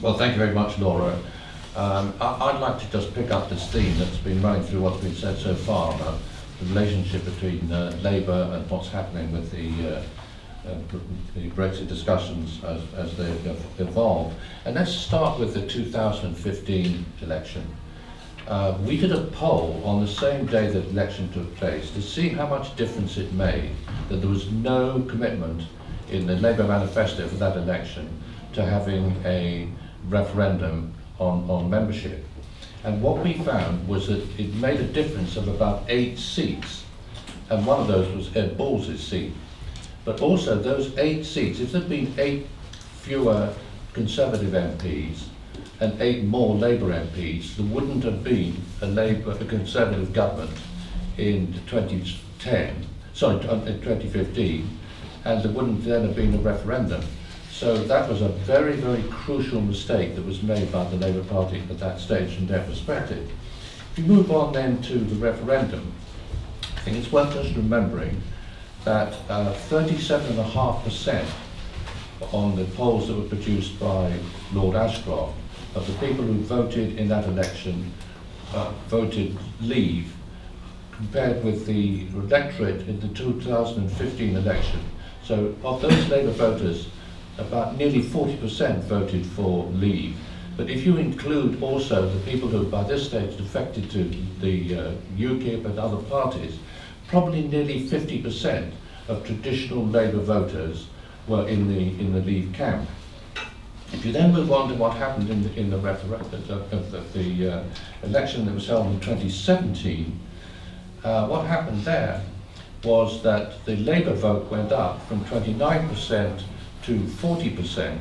Well, thank you very much, Laura. I'd like to just pick up this theme that's been running through what's been said so far about the relationship between Labour and what's happening with the Brexit discussions as they've evolved. And let's start with the 2015 election. We did a poll on the same day that the election took place to see how much difference it made that there was no commitment in the Labour manifesto for that election to having a referendum on membership. And what we found was that it made a difference of about 8 seats, and one of those was Ed Balls' seat. But also those 8 seats, if there'd been 8 fewer Conservative MPs and 8 more Labour MPs, there wouldn't have been a Conservative government in 2015, and there wouldn't then have been a referendum. So that was a very, very crucial mistake that was made by the Labour Party at that stage from their perspective. If you move on then to the referendum, I think it's worth just remembering that 37.5% on the polls that were produced by Lord Ashcroft of the people who voted in that election voted Leave, compared with the electorate in the 2015 election. So of those Labour voters, about nearly 40% voted for Leave. But if you include also the people who by this stage defected to the UKIP and other parties, probably nearly 50% of traditional Labour voters were in the Leave camp. If you then move on to what happened in the election that was held in 2017, what happened there was that the Labour vote went up from 29% to 40%,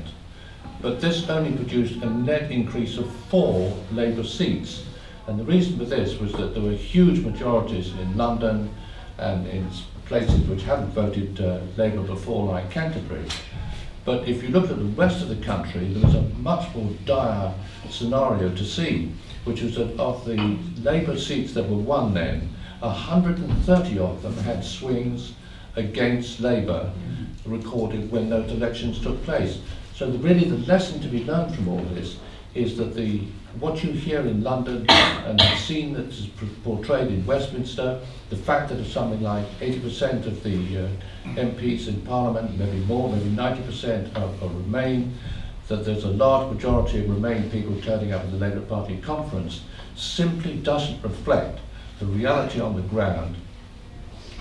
but this only produced a net increase of 4 Labour seats. And the reason for this was that there were huge majorities in London and in places which hadn't voted Labour before, like Canterbury. But if you look at the rest of the country, there was a much more dire scenario to see, which was that of the Labour seats that were won then, 130 of them had swings against Labour recorded when those elections took place. So really the lesson to be learned from all this is that what you hear in London and the scene that is portrayed in Westminster, the fact that something like 80% of the MPs in Parliament, maybe more, maybe 90% are Remain, that there's a large majority of Remain people turning up at the Labour Party conference, simply doesn't reflect the reality on the ground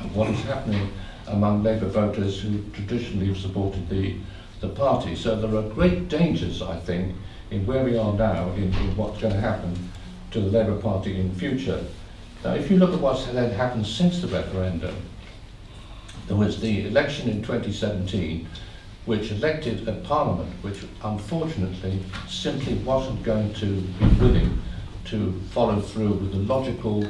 of what is happening among Labour voters who traditionally have supported the party. So there are great dangers, I think, in where we are now, in what's going to happen to the Labour Party in the future. Now, if you look at what's then happened since the referendum, there was the election in 2017, which elected a parliament which unfortunately simply wasn't going to be willing to follow through with the logical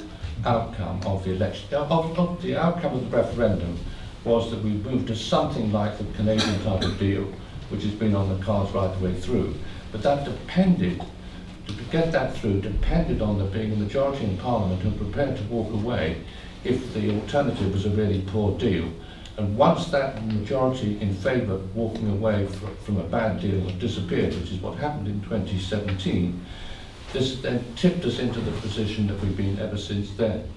outcome of the election. The outcome of the referendum was that we moved to something like the Canadian type of deal, which has been on the cards right the way through. But that depended, to get that through, depended on there being a majority in Parliament who were prepared to walk away if the alternative was a really poor deal. And once that majority in favour of walking away from a bad deal had disappeared, which is what happened in 2017, this then tipped us into the position that we've been ever since then.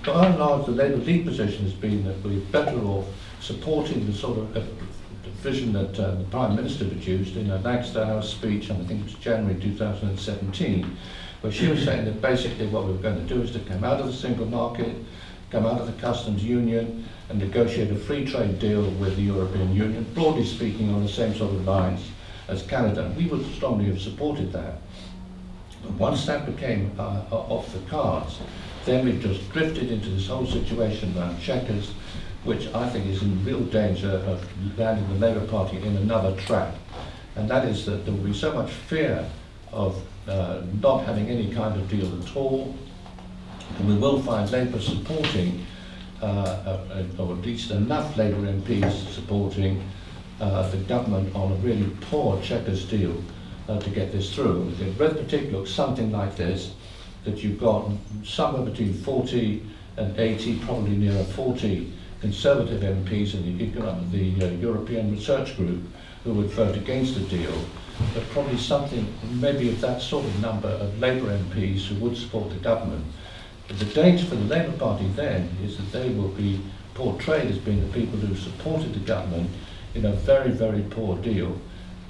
By and large, the Labour League position has been that we're better off supporting the sort of vision that the Prime Minister produced in a Lansdowne speech, and I think it was January 2017, where she was saying that basically what we were going to do is to come out of the single market, come out of the customs union, and negotiate a free trade deal with the European Union, broadly speaking on the same sort of lines as Canada. We would strongly have supported that. But once that became off the cards, then we've just drifted into this whole situation around Chequers, which I think is in real danger of landing the Labour Party in another trap. And that is that there will be so much fear of not having any kind of deal at all, and we will find Labour supporting, or at least enough Labour MPs supporting the government on a really poor Chequers deal to get this through. The arithmetic looks something like this, that you've got somewhere between 40 and 80, probably nearer 40 Conservative MPs in the European Research Group who would vote against the deal. but probably something, maybe of that sort of number of Labour MPs who would support the government. But the danger for the Labour Party then is that they will be portrayed as being the people who supported the government in a very, very poor deal.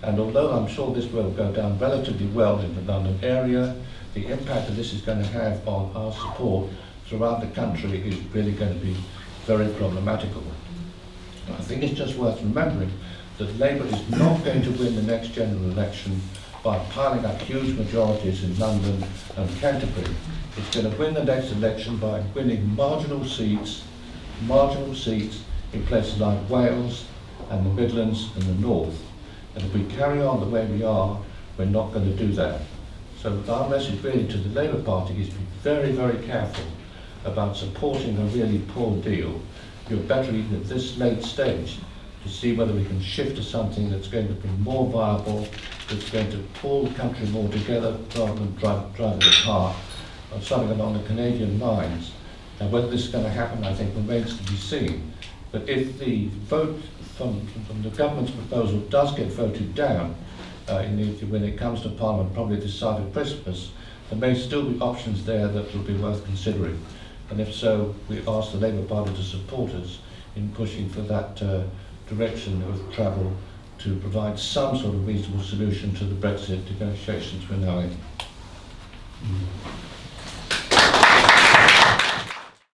And although I'm sure this will go down relatively well in the London area, the impact that this is going to have on our support throughout the country is really going to be very problematical. I think it's just worth remembering that Labour is not going to win the next general election by piling up huge majorities in London and Canterbury. It's going to win the next election by winning marginal seats in places like Wales and the Midlands and the North. And if we carry on the way we are, we're not going to do that. So our message really to the Labour Party is to be very, very careful about supporting a really poor deal. You're better even at this late stage to see whether we can shift to something that's going to be more viable, that's going to pull the country more together rather than drive it apart, or something along the Canadian lines. And whether this is going to happen, I think, remains to be seen. But if the vote from the government's proposal does get voted down when it comes to Parliament, probably this side of Christmas, there may still be options there that will be worth considering. And if so, we ask the Labour Party to support us in pushing for that direction of travel to provide some sort of reasonable solution to the Brexit negotiations we're now in.